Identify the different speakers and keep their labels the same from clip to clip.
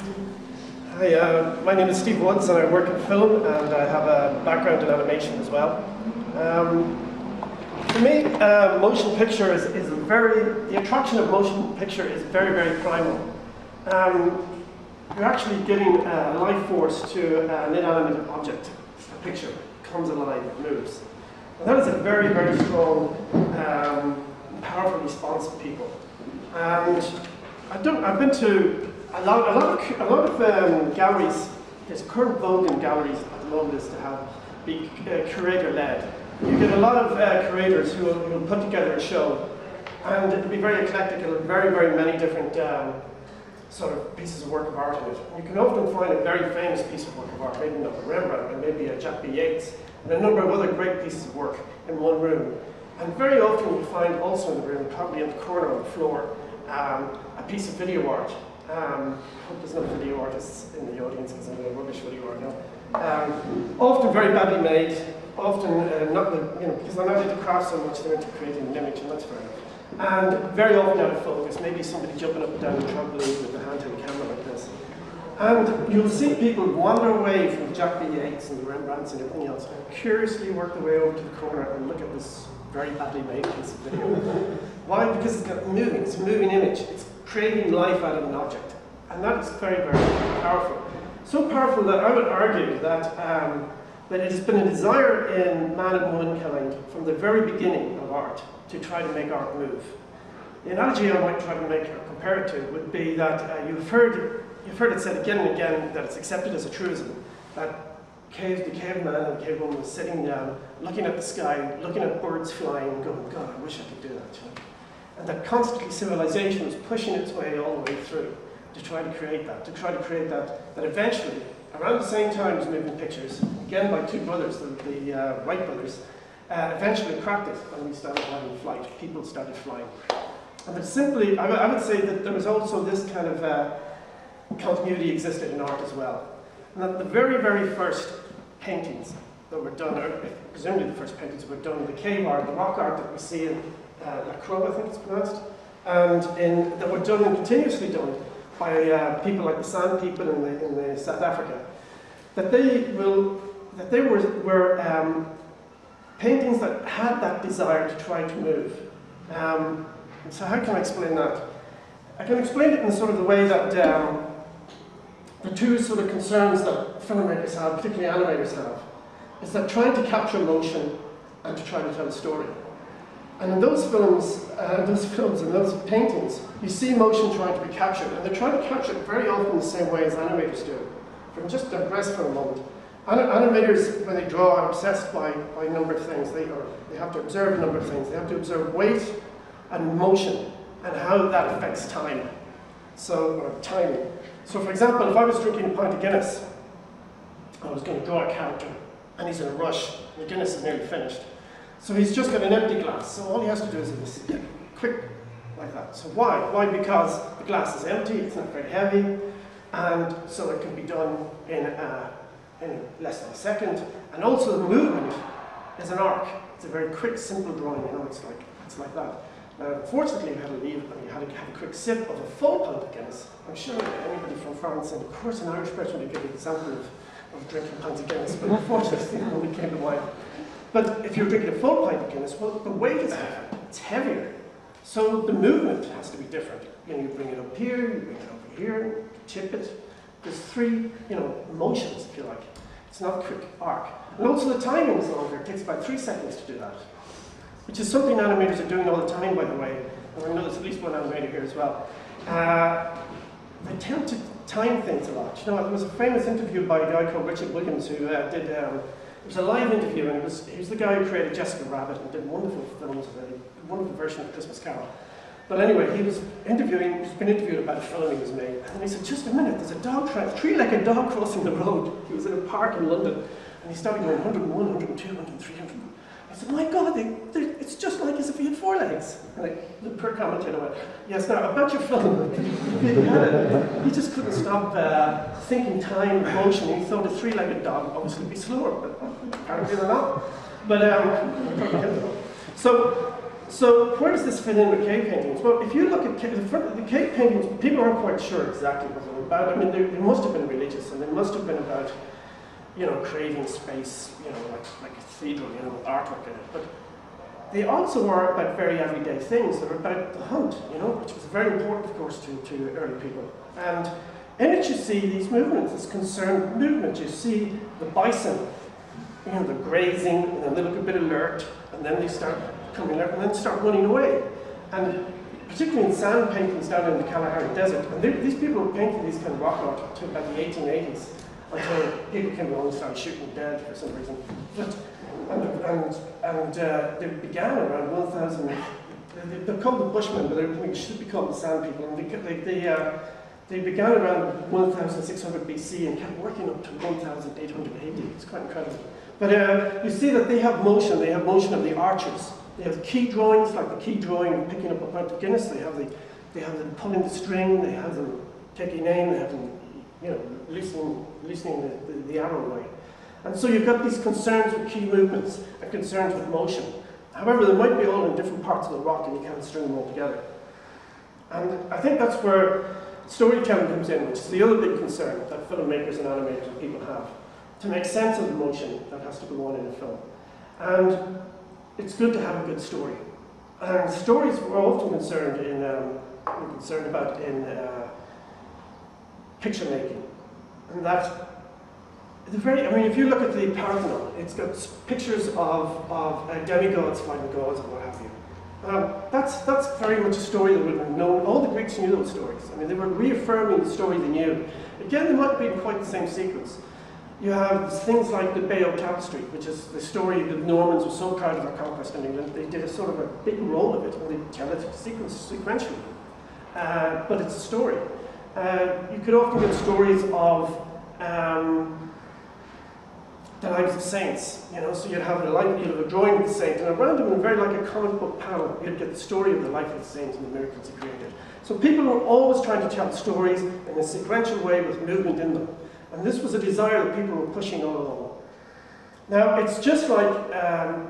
Speaker 1: Hi, my name is Steve Woods and I work in film and I have a background in animation as well. For me, motion picture is the attraction of motion picture is very, very primal. You're actually giving life force to an inanimate object. A picture comes alive, it moves. And that is a very, very strong, powerful response of people. And I've been to a lot of galleries. There's current vogue in galleries at the moment is to be curator-led. You get a lot of curators who will put together a show, and it'll be very eclectic. It'll have very, very many different sort of pieces of work of art in it. You can often find a very famous piece of work of art, maybe not a Rembrandt, but maybe a Jack B. Yeats, and a number of other great pieces of work in one room. And very often you find also in the room, probably in the corner on the floor, a piece of video art. I hope there's no video artists in the audience because I'm doing rubbish video art now. Often very badly made, often not because they're not into craft so much, they're into creating an image, and that's fair enough. And very often out of focus, maybe somebody jumping up and down the trampoline with a handheld camera like this. And you'll see people wander away from Jack B. Yeats and the Rembrandts and everything else and curiously work their way over to the corner and look at this very badly made piece of video. Why? Because it's a moving image. It's creating life out of an object. And that is very, very powerful. So powerful that I would argue that, that it has been a desire in man and womankind from the very beginning of art to try to make art move. The analogy I might try to make or compare it to would be that you've heard it said again and again that it's accepted as a truism that the caveman and the cavewoman was sitting down, looking at the sky, looking at birds flying, and going, God, I wish I could do that. And that constantly civilization was pushing its way all the way through to try to create that, that eventually, around the same time as moving pictures, again by two brothers, the Wright brothers, eventually cracked it when we started having flight. People started flying. And that simply, I would say that there was also this kind of continuity existed in art as well. And that the very, very first paintings that were done, or presumably the first paintings that were done, the cave art, the rock art that we see in Laoghaire, I think it's pronounced, and that were done and continuously done by people like the San people in South Africa, that they were paintings that had that desire to try to move. So how can I explain that? I can explain it in sort of the way that the two sort of concerns that filmmakers have, particularly animators have, is that trying to capture motion and to try to tell a story. And in those films and those paintings, you see motion trying to be captured, and they're trying to capture it very often the same way as animators do. If I can just digress for a moment. Animators, when they draw, are obsessed by a number of things. They have to observe a number of things. They have to observe weight and motion and how that affects time. So, timing. So for example, if I was drinking a pint of Guinness, I was going to draw a character, and he's in a rush, and the Guinness is nearly finished. So he's just got an empty glass, so all he has to do is quick, like that. So why? Why? Because the glass is empty, it's not very heavy, and so it can be done in less than a second. And also the movement is an arc. It's a very quick, simple drawing, it's like that. Now, fortunately, you had to leave and you had to have a quick sip of a full pint of Guinness. I'm sure anybody from France, and of course an Irish person would give you an example of drinking pints of Guinness, but unfortunately, nobody came to mind. But if you're drinking a full pint of Guinness, well, the weight is different. It's heavier. So the movement has to be different. You bring it up here, you bring it over here, you tip it. There's three, motions, if you like. It's not a quick arc. And also the timing is longer. It takes about 3 seconds to do that, which is something animators are doing all the time, by the way. And I know there's at least one animator here as well. They tend to time things a lot. There was a famous interview by a guy called Richard Williams who did. It was a live interview, and he was the guy who created Jessica Rabbit and did wonderful films, a wonderful version of Christmas Carol. But anyway, he's been interviewed about a film he was made, and he said, just a minute, there's a dog, three-legged dog crossing the road. He was in a park in London, and he started going 101, 102, 103, 100. I said, my God, it's just like as if he had 4 legs. And the poor commentator went, yes, now, about your film, he just couldn't stop thinking time, motion. He thought a 3-legged dog obviously would be slower, but apparently they're not. But, so, So where does this fit in with cave paintings? Well, if you look at the cave paintings, people aren't quite sure exactly what they're about. I mean, they must have been religious, and they must have been about, you know, creating space, you know, like a cathedral, you know, with artwork in it. But they also are about very everyday things. They're about the hunt, you know, which was very important, of course, to early people. And in it you see these movements, this concerned movement. You see the bison, you know, they're grazing, and then they look a bit alert, and then they start coming up and then start running away. And particularly in sand paintings down in the Kalahari Desert, and these people were painting these kind of rock art until about the 1880s, until people came along and started shooting them dead for some reason. They began around 1000. They're called the Bushmen, but they should be called the Sand People. And they began around 1600 BC and kept working up to 1880. It's quite incredible. But you see that they have motion. They have motion of the archers. They have key drawings, like the key drawing of picking up a pint of Guinness. They have them pulling the string. They have them taking aim. They have them, you know, loosening the arrow away. And so you've got these concerns with key movements and concerns with motion. However, they might be all in different parts of the rock, and you can't string them all together. And I think that's where storytelling comes in, which is the other big concern that filmmakers and animators and people have, to make sense of the motion that has to go on in a film. And it's good to have a good story. And stories we're often concerned about in picture making. And that, I mean, if you look at the Parthenon, it's got pictures of demigods fighting gods and what have you. That's very much a story that would have been known. All the Greeks knew those stories. I mean, they were reaffirming the story they knew. Again, they might be in quite the same sequence. You have things like the Bayeux Tapestry, which is the story that the Normans were so proud of their conquest in England. They did a sort of a big roll of it, and they tell it sequentially. But it's a story. You could often get stories of the lives of saints, you know, so you'd have a drawing of the saint, and around him, in very like a comic book panel, you'd get the story of the life of the saint and the miracles he created. So people were always trying to tell stories in a sequential way with movement in them. And this was a desire that people were pushing all along. Now, it's just like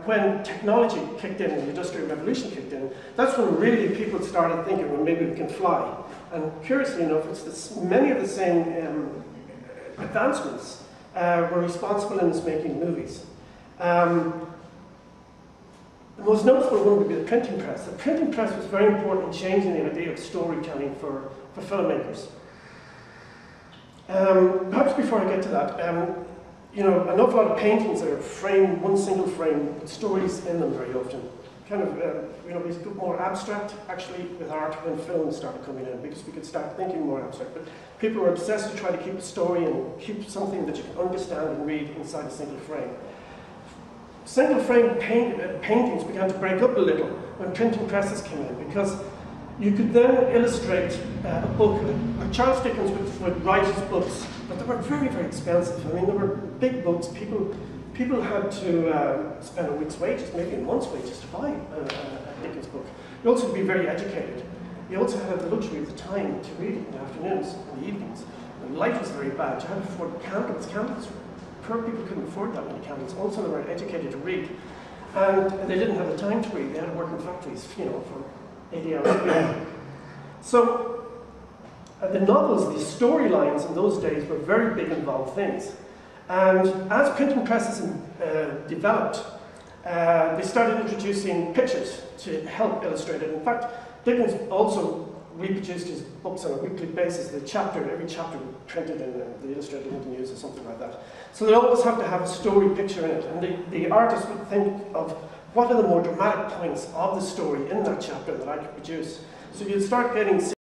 Speaker 1: when technology kicked in and the Industrial Revolution kicked in, that's when really people started thinking, well, maybe we can fly. And curiously enough, many of the same advancements were responsible in making movies. The most notable one would be the printing press. The printing press was very important in changing the idea of storytelling for filmmakers. Perhaps before I get to that, you know, an awful lot of paintings are framed, one single frame, with stories in them very often. Kind of, you know, it's more abstract, actually, with art when films started coming in, because we could start thinking more abstract. But people were obsessed to try to keep a story and keep something that you can understand and read inside a single frame. Single frame paintings began to break up a little when printing presses came in, because you could then illustrate a book. Like Charles Dickens would write his books, but they were very, very expensive. I mean, they were big books. People had to spend a week's wages, maybe a month's wages, to buy a Dickens book. You also had to be very educated. You also had the luxury of the time to read it in the afternoons and the evenings. And life was very bad. You had to afford candles. Poor people couldn't afford that many candles. Also, they weren't educated to read. And they didn't have the time to read. They had to work in factories, you know, for 80 hours a day. So the novels, the storylines in those days were very big involved things. And as printing presses developed, they started introducing pictures to help illustrate it. In fact, Dickens also reproduced his books on a weekly basis. Every chapter printed in the illustrated into news or something like that. So they always have to have a story picture in it. And the artist would think of what are the more dramatic points of the story in that chapter that I could produce. So you'd start getting